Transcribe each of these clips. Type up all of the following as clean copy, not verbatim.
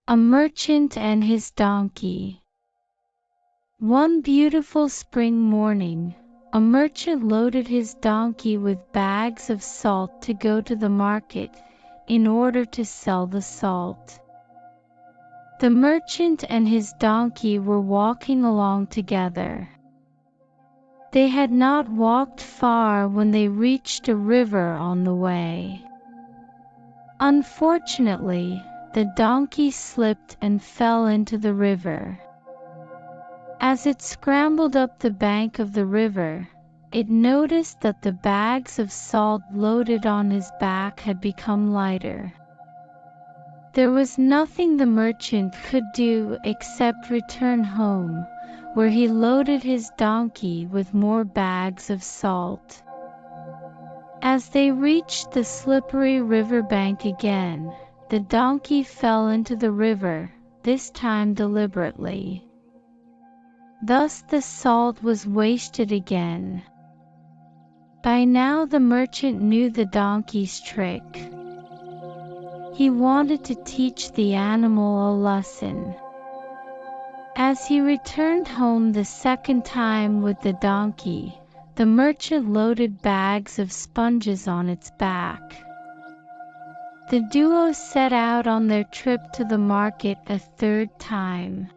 A merchant and his donkey. One beautiful spring morning, a merchant loaded his donkey with bags of salt to go to the market in order to sell the salt. The merchant and his donkey were walking along together. They had not walked far when they reached a river on the way. Unfortunately, the donkey slipped and fell into the river. As it scrambled up the bank of the river, it noticed that the bags of salt loaded on his back had become lighter. There was nothing the merchant could do except return home, where he loaded his donkey with more bags of salt. As they reached the slippery river bank again, the donkey fell into the river, this time deliberately. Thus the salt was wasted again. By now the merchant knew the donkey's trick. He wanted to teach the animal a lesson. As he returned home the second time with the donkey, the merchant loaded bags of sponges on its back. The duo set out on their trip to the market a third time.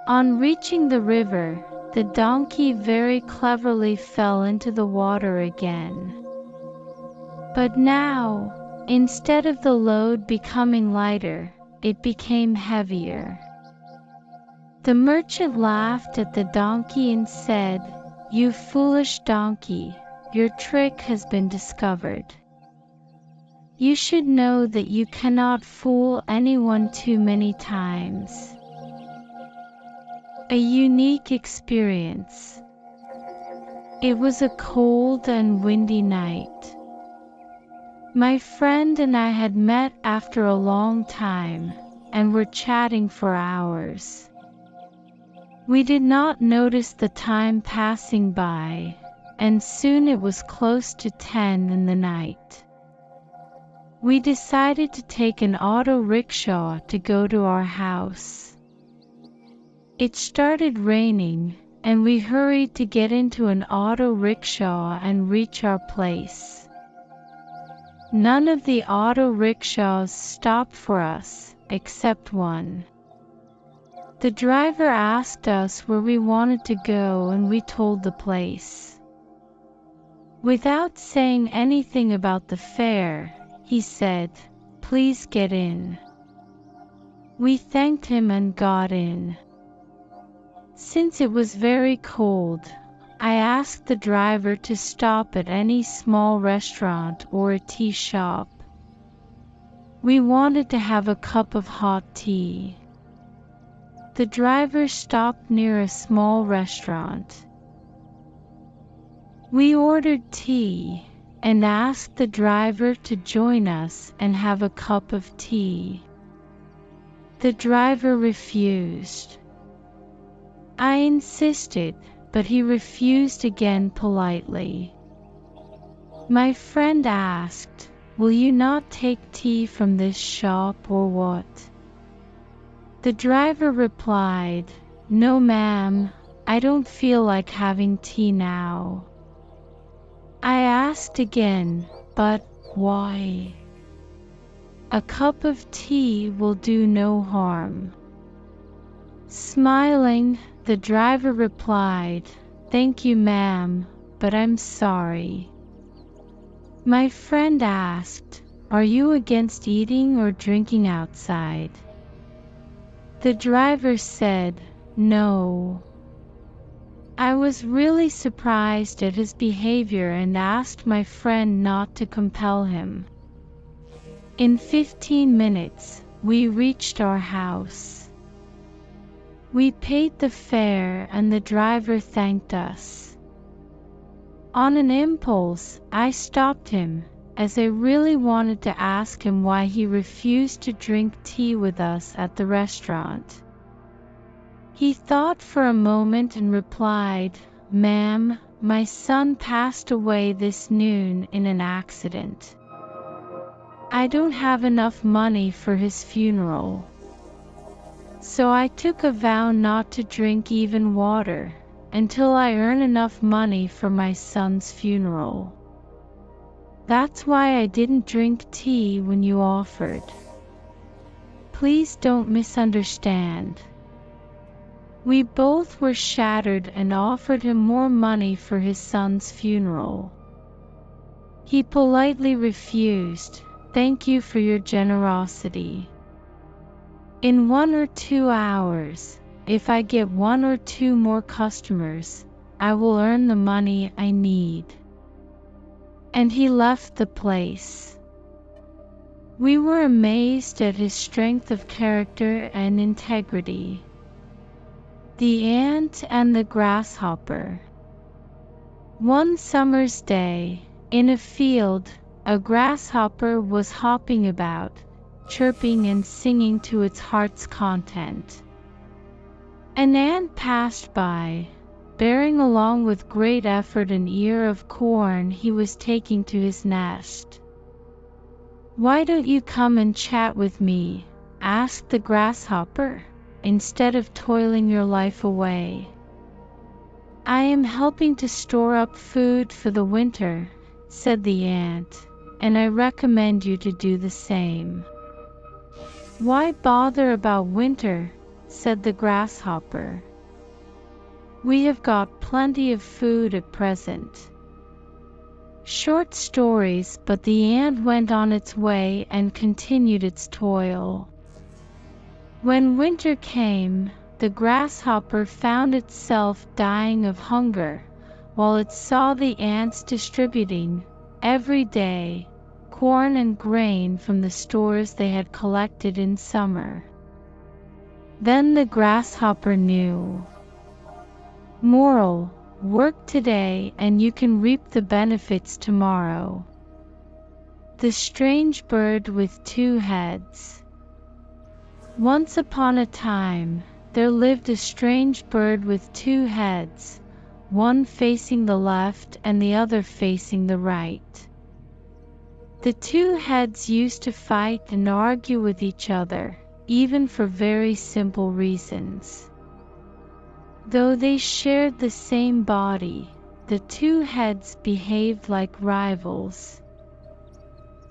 On reaching the river, the donkey very cleverly fell into the water again. But now, instead of the load becoming lighter, it became heavier. The merchant laughed at the donkey and said, "You foolish donkey, your trick has been discovered. You should know that you cannot fool anyone too many times." A unique experience. It was a cold and windy night. My friend and I had met after a long time, and were chatting for hours. We did not notice the time passing by, and soon it was close to 10 in the night. We decided to take an auto rickshaw to go to our house. It started raining, and we hurried to get into an auto rickshaw and reach our place. None of the auto rickshaws stopped for us, except one. The driver asked us where we wanted to go and we told the place. Without saying anything about the fare, he said, "Please get in." We thanked him and got in. Since it was very cold, I asked the driver to stop at any small restaurant or a tea shop. We wanted to have a cup of hot tea. The driver stopped near a small restaurant. We ordered tea and asked the driver to join us and have a cup of tea. The driver refused. I insisted, but he refused again politely. My friend asked, "Will you not take tea from this shop or what?" The driver replied, "No ma'am, I don't feel like having tea now." I asked again, "But why?" "A cup of tea will do no harm." Smiling, the driver replied, "Thank you ma'am, but I'm sorry." My friend asked, "Are you against eating or drinking outside?" The driver said, "No." I was really surprised at his behavior and asked my friend not to compel him. In 15 minutes, we reached our house. We paid the fare and the driver thanked us. On an impulse, I stopped him, as I really wanted to ask him why he refused to drink tea with us at the restaurant. He thought for a moment and replied, "Ma'am, my son passed away this noon in an accident. I don't have enough money for his funeral. So I took a vow not to drink even water until I earn enough money for my son's funeral. That's why I didn't drink tea when you offered. Please don't misunderstand. We both were shattered and offered him more money for his son's funeral. He politely refused. Thank you for your generosity. In 1 or 2 hours, if I get 1 or 2 more customers, I will earn the money I need. And he left the place. We were amazed at his strength of character and integrity. The Ant and the Grasshopper. One summer's day, in a field, a grasshopper was hopping about, chirping and singing to its heart's content. An ant passed by, bearing along with great effort an ear of corn he was taking to his nest. "Why don't you come and chat with me?" asked the grasshopper, "instead of toiling your life away?" "I am helping to store up food for the winter," said the ant, "and I recommend you to do the same." "Why bother about winter?" said the grasshopper. "We have got plenty of food at present." Short stories, but the ant went on its way and continued its toil. When winter came, the grasshopper found itself dying of hunger, while it saw the ants distributing, every day, corn and grain from the stores they had collected in summer. Then the grasshopper knew. Moral: work today and you can reap the benefits tomorrow. The Strange Bird with Two Heads. Once upon a time, there lived a strange bird with 2 heads, one facing the left and the other facing the right. The 2 heads used to fight and argue with each other, even for very simple reasons. Though they shared the same body, the 2 heads behaved like rivals.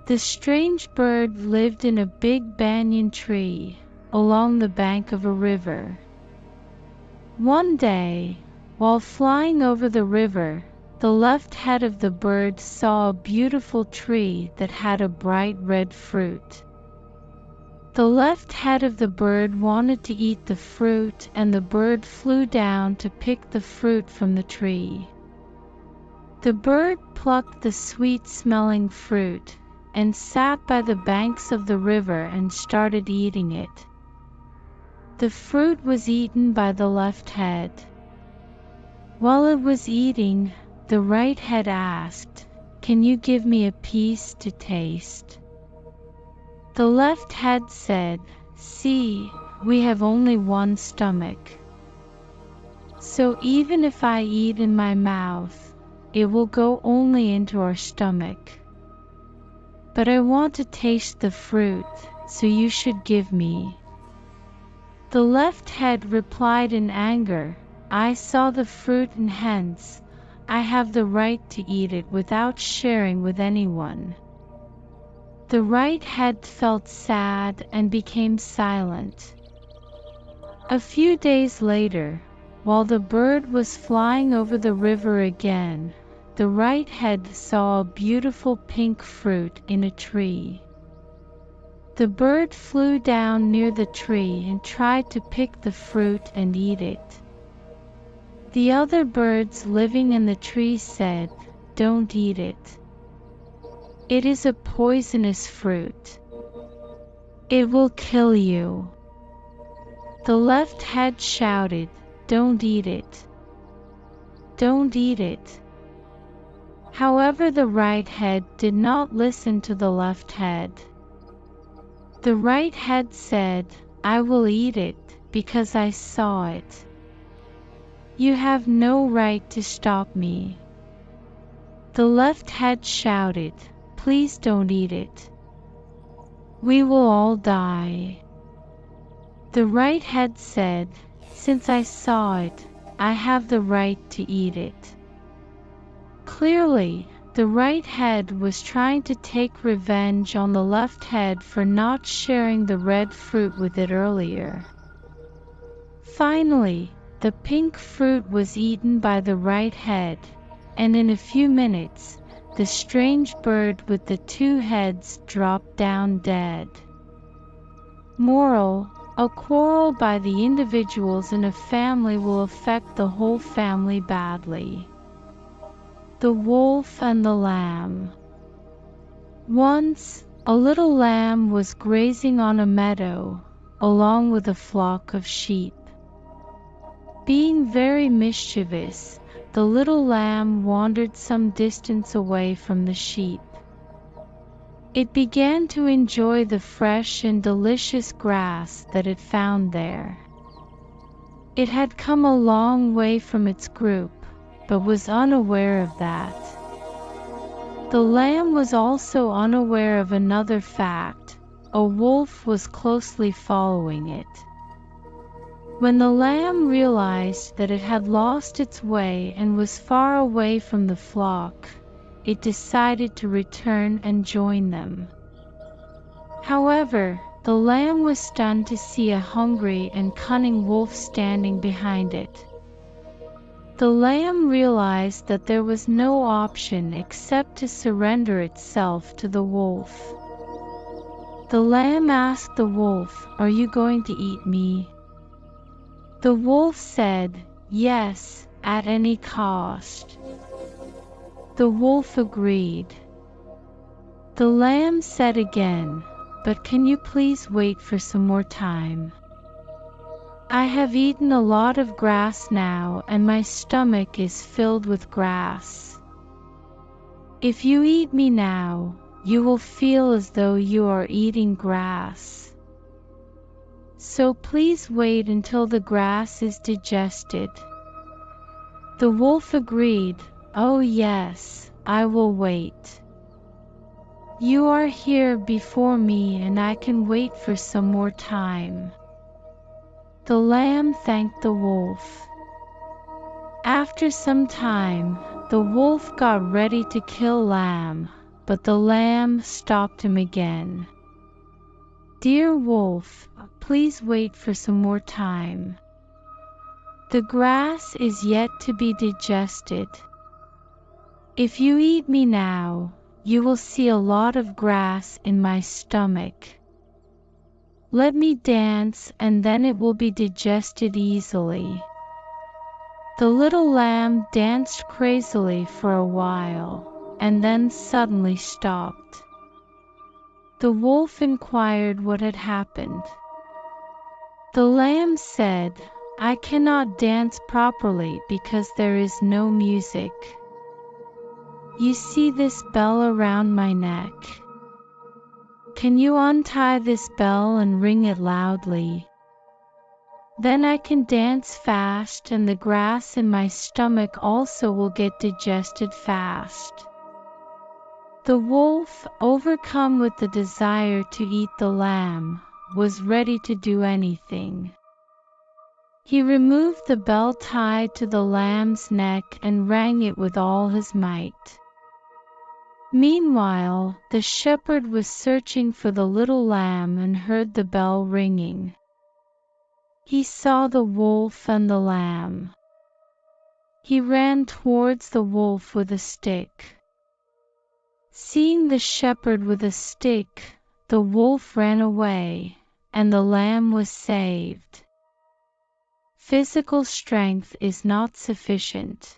The strange bird lived in a big banyan tree, along the bank of a river. One day, while flying over the river, the left head of the bird saw a beautiful tree that had a bright red fruit. The left head of the bird wanted to eat the fruit, and the bird flew down to pick the fruit from the tree. The bird plucked the sweet-smelling fruit, and sat by the banks of the river and started eating it. The fruit was eaten by the left head. While it was eating, the right head asked, "Can you give me a piece to taste?" The left head said, "See, we have only one stomach. So even if I eat in my mouth, it will go only into our stomach. But I want to taste the fruit, so you should give me." The left head replied in anger, "I saw the fruit and hence, I have the right to eat it without sharing with anyone." The right head felt sad and became silent. A few days later, while the bird was flying over the river again, the right head saw a beautiful pink fruit in a tree. The bird flew down near the tree and tried to pick the fruit and eat it. The other birds living in the tree said, "Don't eat it. It is a poisonous fruit. It will kill you." The left head shouted, "Don't eat it. Don't eat it." However, the right head did not listen to the left head. The right head said, "I will eat it, because I saw it. You have no right to stop me." The left head shouted, "Please don't eat it. We will all die." The right head said, "Since I saw it, I have the right to eat it." Clearly, the right head was trying to take revenge on the left head for not sharing the red fruit with it earlier. Finally, the pink fruit was eaten by the right head, and in a few minutes, the strange bird with the two heads dropped down dead. Moral: a quarrel by the individuals in a family will affect the whole family badly. The Wolf and the Lamb. Once, a little lamb was grazing on a meadow, along with a flock of sheep. Being very mischievous, the little lamb wandered some distance away from the sheep. It began to enjoy the fresh and delicious grass that it found there. It had come a long way from its group, but was unaware of that. The lamb was also unaware of another fact: a wolf was closely following it. When the lamb realized that it had lost its way and was far away from the flock, it decided to return and join them. However, the lamb was stunned to see a hungry and cunning wolf standing behind it. The lamb realized that there was no option except to surrender itself to the wolf. The lamb asked the wolf, "Are you going to eat me?" The wolf said, "Yes, at any cost." The wolf agreed. The lamb said again, "But can you please wait for some more time? I have eaten a lot of grass now and my stomach is filled with grass. If you eat me now, you will feel as though you are eating grass. So please wait until the grass is digested." The wolf agreed, "Oh yes, I will wait. You are here before me and I can wait for some more time." The lamb thanked the wolf. After some time, the wolf got ready to kill lamb, but the lamb stopped him again. "Dear wolf, please wait for some more time. The grass is yet to be digested. If you eat me now, you will see a lot of grass in my stomach. Let me dance and then it will be digested easily." The little lamb danced crazily for a while, and then suddenly stopped. The wolf inquired what had happened. The lamb said, "I cannot dance properly because there is no music. You see this bell around my neck? Can you untie this bell and ring it loudly? Then I can dance fast and the grass in my stomach also will get digested fast." The wolf, overcome with the desire to eat the lamb, was ready to do anything. He removed the bell tied to the lamb's neck and rang it with all his might. Meanwhile, the shepherd was searching for the little lamb and heard the bell ringing. He saw the wolf and the lamb. He ran towards the wolf with a stick. Seeing the shepherd with a stick, the wolf ran away, and the lamb was saved. Physical strength is not sufficient.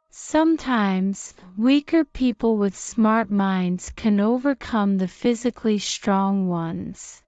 Sometimes, weaker people with smart minds can overcome the physically strong ones.